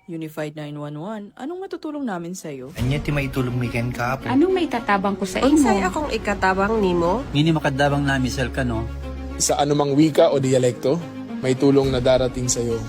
Unified 911, anong matutulong namin sa'yo? Anya ti maitulong mi ken kapo. Anong may tatabang ko sa imo? Unsay akong ikatabang nimo? Ngini makadabang nami sel ka no. Sa anumang wika o dialekto, may tulong na darating sa iyo.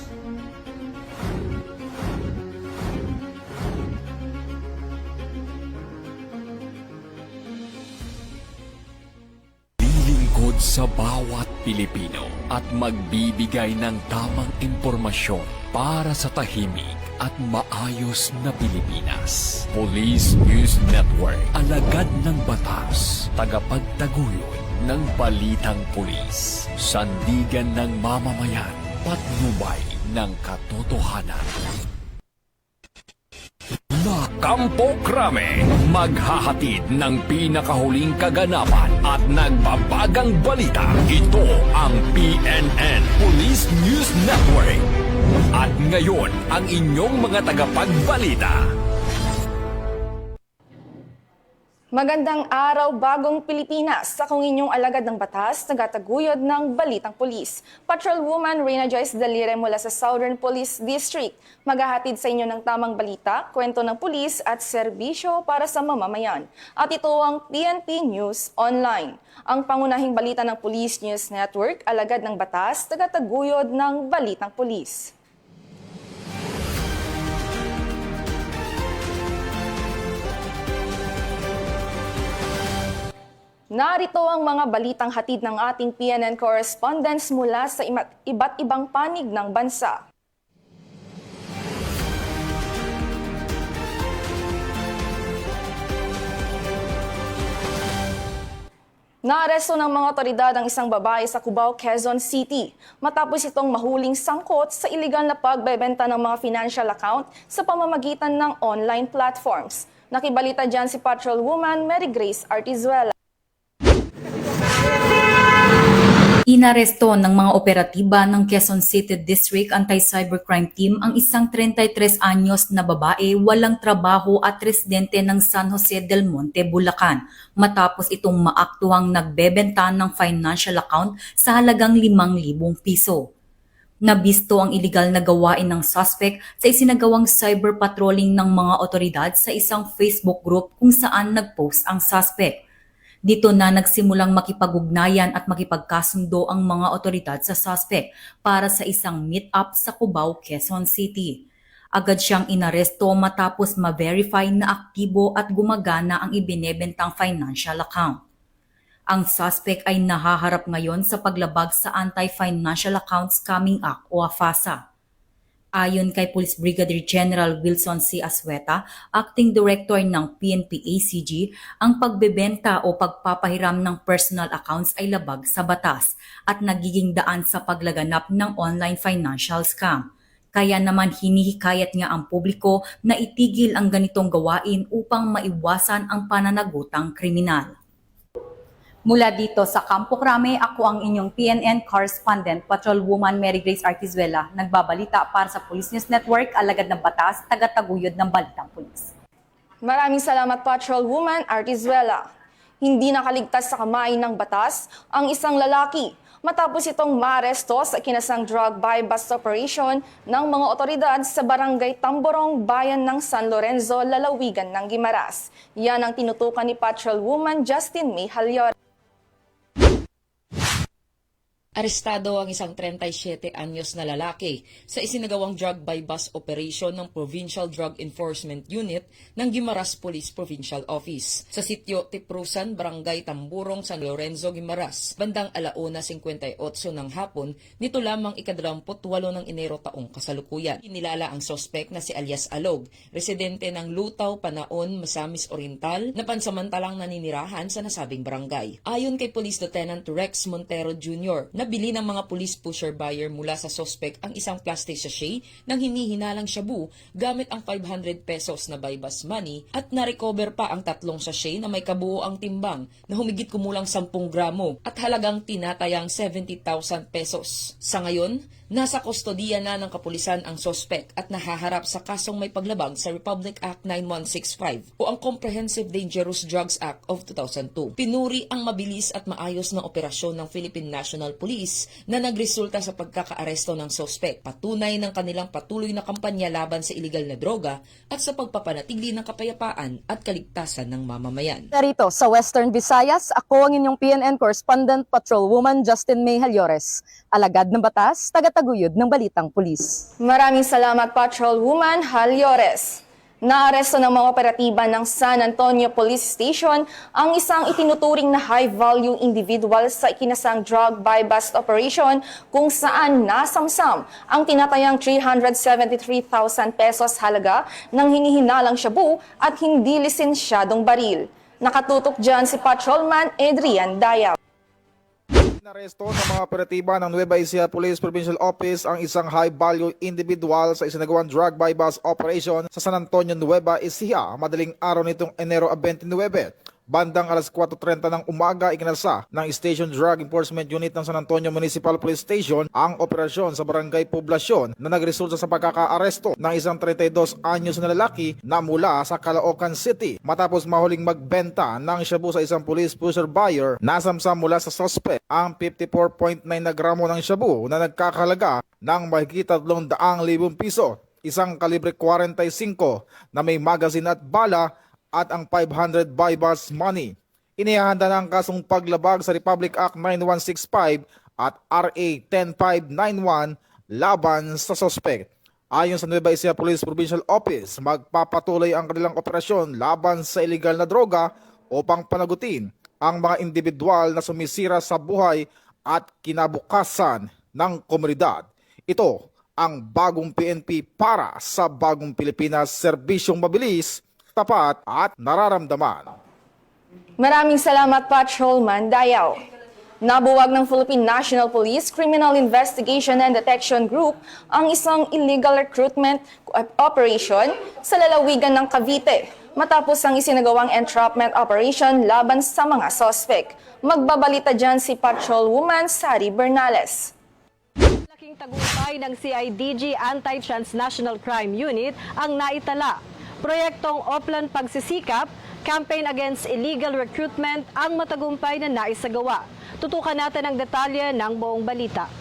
Lilingkod sa bawat Pilipino at magbibigay ng tamang impormasyon para sa tahimik at maayos na Pilipinas. Police News Network, alagad ng batas, tagapagtaguyod ng balitang pulis, sandigan ng mamamayan, patnubay ng katotohanan. Na Kampo Krame, maghahatid ng pinakahuling kaganapan at nagbabagang balita. Ito ang PNN Police News Network. At ngayon, ang inyong mga tagapagbalita. Magandang araw, bagong Pilipinas. Akong inyong alagad ng batas, tagataguyod ng Balitang Pulis. Patrolwoman Reyna Joyce Dalire mula sa Southern Police District. Maghahatid sa inyo ng tamang balita, kwento ng pulis at serbisyo para sa mamamayan. At ito ang PNP News Online. Ang pangunahing balita ng Police News Network, alagad ng batas, tagataguyod ng Balitang Pulis. Narito ang mga balitang hatid ng ating PNN correspondents mula sa iba't ibang panig ng bansa. Naaresto ng mga otoridad ang isang babae sa Cubao, Quezon City matapos itong mahuling sangkot sa iligal na pagbebenta ng mga financial account sa pamamagitan ng online platforms. Nakibalita dyan si Patrolwoman Mary Grace Artizuela. Inaresto ng mga operatiba ng Quezon City District Anti-Cybercrime Team ang isang 33 anyos na babae walang trabaho at residente ng San Jose del Monte, Bulacan matapos itong maaktuhang nagbebenta ng financial account sa halagang 5,000 piso. Nabisto ang iligal na gawain ng suspect sa isinagawang cyber patrolling ng mga otoridad sa isang Facebook group kung saan nagpost ang suspect. Dito na nagsimulang makipag-ugnayan at makipagkasundo ang mga otoridad sa suspect para sa isang meet-up sa Cubao, Quezon City. Agad siyang inaresto matapos ma-verify na aktibo at gumagana ang ibinebentang financial account. Ang suspect ay nahaharap ngayon sa paglabag sa Anti-Financial Accounts Scamming Act o AFASA. Ayon kay Police Brigadier General Wilson C. Asweta, Acting Director ng PNP-ACG, ang pagbebenta o pagpapahiram ng personal accounts ay labag sa batas at nagiging daan sa paglaganap ng online financial scam. Kaya naman hinihikayat nga ang publiko na itigil ang ganitong gawain upang maiwasan ang pananagutang kriminal. Mula dito sa Campo Crame, ako ang inyong PNN correspondent, Patrolwoman Mary Grace Artizuela, nagbabalita para sa Police News Network, alagad ng batas, tagataguyod ng Balitang Pulis. Maraming salamat, Patrolwoman Artizuela. Hindi nakaligtas sa kamay ng batas ang isang lalaki matapos itong maaresto sa kinasang drug buy-bust operation ng mga otoridad sa Barangay Tamborong, Bayan ng San Lorenzo, Lalawigan ng Guimaras. Yan ang tinutukan ni Patrolwoman Justin May Halyora. Arestado ang isang 37 anyos na lalaki sa isinagawang drug buy-bust operation ng Provincial Drug Enforcement Unit ng Guimaras Police Provincial Office sa sitio Tiprusan, Barangay Tamburong, San Lorenzo, Guimaras, bandang 1:58 ng hapon, nito lamang ika-28 ng Enero taong kasalukuyan. Inilala ang sospek na si alias Alog, residente ng Lutaw, Panaon, Masamis Oriental, na pansamantalang naninirahan sa nasabing barangay. Ayon kay Police Lieutenant Rex Montero Jr., nabili ng mga police pusher buyer mula sa sospek ang isang plastic sachet ng hinihinalang shabu gamit ang 500 pesos na buy-bust money at na-recover pa ang 3 sachet na may kabuoang timbang na humigit kumulang 10 gramo at halagang tinatayang 70,000 pesos. Sa ngayon, Nasa kustodiya na ng kapulisan ang sospek at nahaharap sa kasong may paglabag sa Republic Act 9165 o ang Comprehensive Dangerous Drugs Act of 2002. Pinuri ang mabilis at maayos na operasyon ng Philippine National Police na nagresulta sa pagkakaaresto ng sospek, patunay ng kanilang patuloy na kampanya laban sa iligal na droga at sa pagpapanatili ng kapayapaan at kaligtasan ng mamamayan. Narito sa Western Visayas, ako ang inyong PNN Correspondent Patrolwoman Justin May Halyores, alagad ng batas, tagataguyod ng balitang pulis. Maraming salamat, Patrolwoman Halyores. Naaresto ng mga operatiba ng San Antonio Police Station ang isang itinuturing na high-value individual sa ikinasang drug buy-bust operation kung saan nasamsam ang tinatayang 373,000 pesos halaga ng hinihinalang shabu at hindi lisensyadong baril. Nakatutok dyan si Patrolman Adrian Dayaw. Inaresto ng mga operatiba ng Nueva Ecija Police Provincial Office ang isang high-value individual sa isinagawang drug buy-bust operation sa San Antonio, Nueva Ecija, madaling araw nitong Enero 29. Bandang alas 4:30 ng umaga, ikinasa ng Station Drug Enforcement Unit ng San Antonio Municipal Police Station ang operasyon sa Barangay Poblasyon na nagresulta sa pagkakaaresto ng isang 32 anyos na lalaki na mula sa Caloocan City. Matapos mahuling magbenta ng shabu sa isang police pusher buyer, nasamsam mula sa suspect ang 54.9 na gramo ng shabu na nagkakahalaga ng mahigit 300,000 piso, isang kalibre 45 na may magazine at bala, at ang 500 buy-bust money. Inihahanda na ang kasong paglabag sa Republic Act 9165 at RA 10591 laban sa sospek. Ayon sa Nueva Ecija Police Provincial Office, magpapatuloy ang kanilang operasyon laban sa iligal na droga upang panagutin ang mga individual na sumisira sa buhay at kinabukasan ng komunidad. Ito ang bagong PNP para sa bagong Pilipinas, serbisyong mabilis, tapat at nararamdaman. Maraming salamat, Patrolman Dayaw. Nabuwag ng Philippine National Police Criminal Investigation and Detection Group ang isang illegal recruitment operation sa lalawigan ng Cavite matapos ang isinagawang entrapment operation laban sa mga sospek. Magbabalita dyan si Patrolwoman Sari Bernales. Laking tagumpay ng CIDG Anti-Transnational Crime Unit ang naitala. Proyektong Oplan Pagsisikap, Campaign Against Illegal Recruitment ang matagumpay na naisagawa. Tutukan natin ang detalye ng buong balita.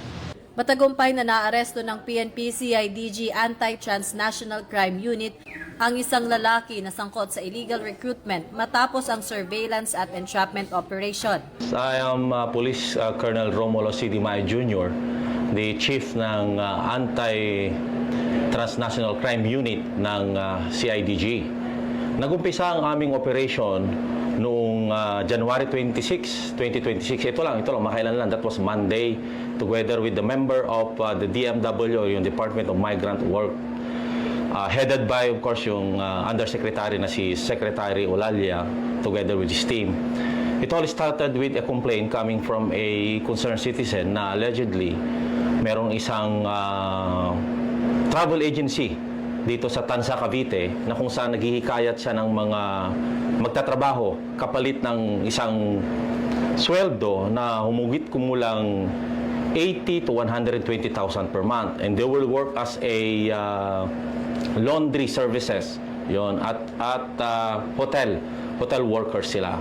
Matagumpay na naaresto ng PNP CIDG Anti-Transnational Crime Unit ang isang lalaki na sangkot sa illegal recruitment matapos ang surveillance at entrapment operation. I am Police Colonel Romulo C. Di Mayo Jr., the chief ng Anti-Transnational Crime Unit ng CIDG. Nagumpisa ang aming operation noong January 26, 2026. Ito lang, makailan lang. That was Monday, together with the member of the DMW, yung Department of Migrant Work. Headed by, of course, yung Undersecretary na si Secretary Olalia, together with his team. It all started with a complaint coming from a concerned citizen na allegedly merong isang travel agency dito sa Tanza, Cavite na kung saan naghihikayat siya ng mga magtatrabaho kapalit ng isang sweldo na humugit kumulang 80 to 120,000 per month, and they will work as a laundry services yon at hotel workers sila.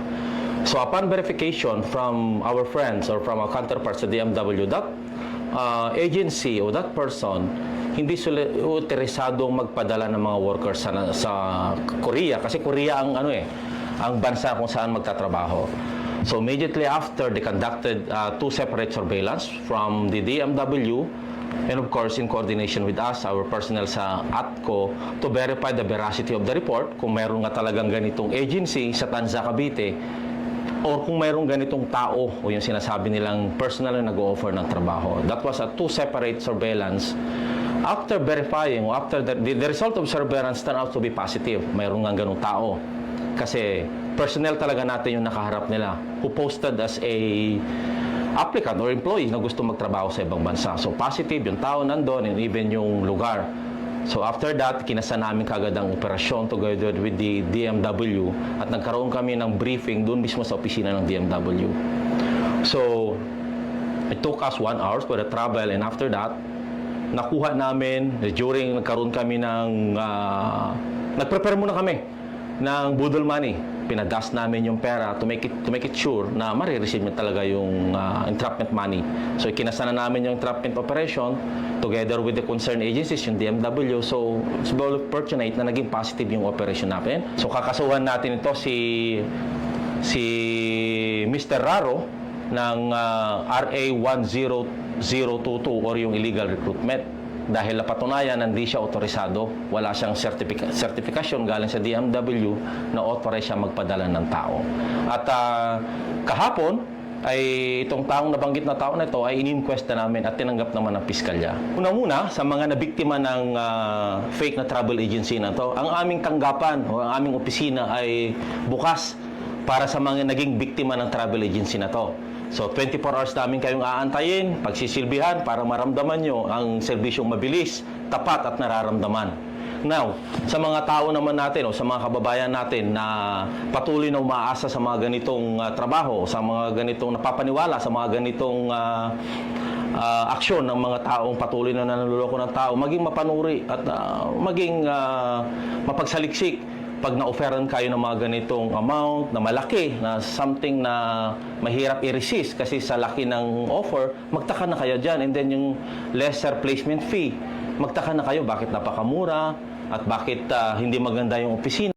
So upon verification from our friends or from our counterparts at DMW, that agency o that person hindi sila interesadong magpadala ng mga workers sa Korea, kasi Korea ang ang bansa kung saan magtatrabaho. So immediately after, they conducted two separate surveillance from the DMW and of course in coordination with us, our personnel sa ATCO, to verify the veracity of the report, kung meron nga talagang ganitong agency sa Tanza, Cavite, or kung mayroong ganitong tao o yung sinasabi nilang personal na nag-o-offer ng trabaho. That was a two separate surveillance. After verifying, after the result of surveillance turned out to be positive, mayroong nga ganung tao. Kasi personnel talaga natin yung nakaharap nila who posted as a applicant or employee na gusto magtrabaho sa ibang bansa. So positive yung tao nandun and even yung lugar. So after that, kinasa namin kagad ang operasyon together with the DMW at nagkaroon kami ng briefing doon mismo sa opisina ng DMW. So it took us 1 hour for the travel, and after that, nakuha namin during nagkaroon kami ng nag-prepare muna kami ng budol money. Pinadas namin yung pera to make it sure na marireceive niya talaga yung entrapment money. So ikinasana namin yung entrapment operation together with the concerned agencies, yung DMW. So it's very fortunate na naging positive yung operation natin. So kakasuhan natin ito si Mr. Raro ng RA 10022 or yung illegal recruitment. Dahil napatunayan hindi siya otorisado, wala siyang certification galing sa DMW na authorized siya magpadala ng tao. At kahapon ay itong taong nabanggit na tao na ito ay in-inquest na namin at tinanggap naman ng piskalya. Una-una, sa mga nabiktima ng fake na travel agency na to, ang aming tanggapan o ang aming opisina ay bukas para sa mga naging biktima ng travel agency na to. So 24 hours namin kayong aantayin, pagsisilbihan para maramdaman nyo ang serbisyong mabilis, tapat at nararamdaman. Now, sa mga tao naman natin o sa mga kababayan natin na patuloy na umaasa sa mga ganitong trabaho, sa mga ganitong napapaniwala, sa mga ganitong aksyon ng mga taong patuloy na nanluloko ng tao, maging mapanuri at maging mapagsaliksik pag na-offeran kayo ng mga ganitong amount na malaki, na something na mahirap i-resist kasi sa laki ng offer, magtaka na kayo dyan. And then yung lesser placement fee, magtaka na kayo bakit napakamura at bakit hindi maganda yung opisina.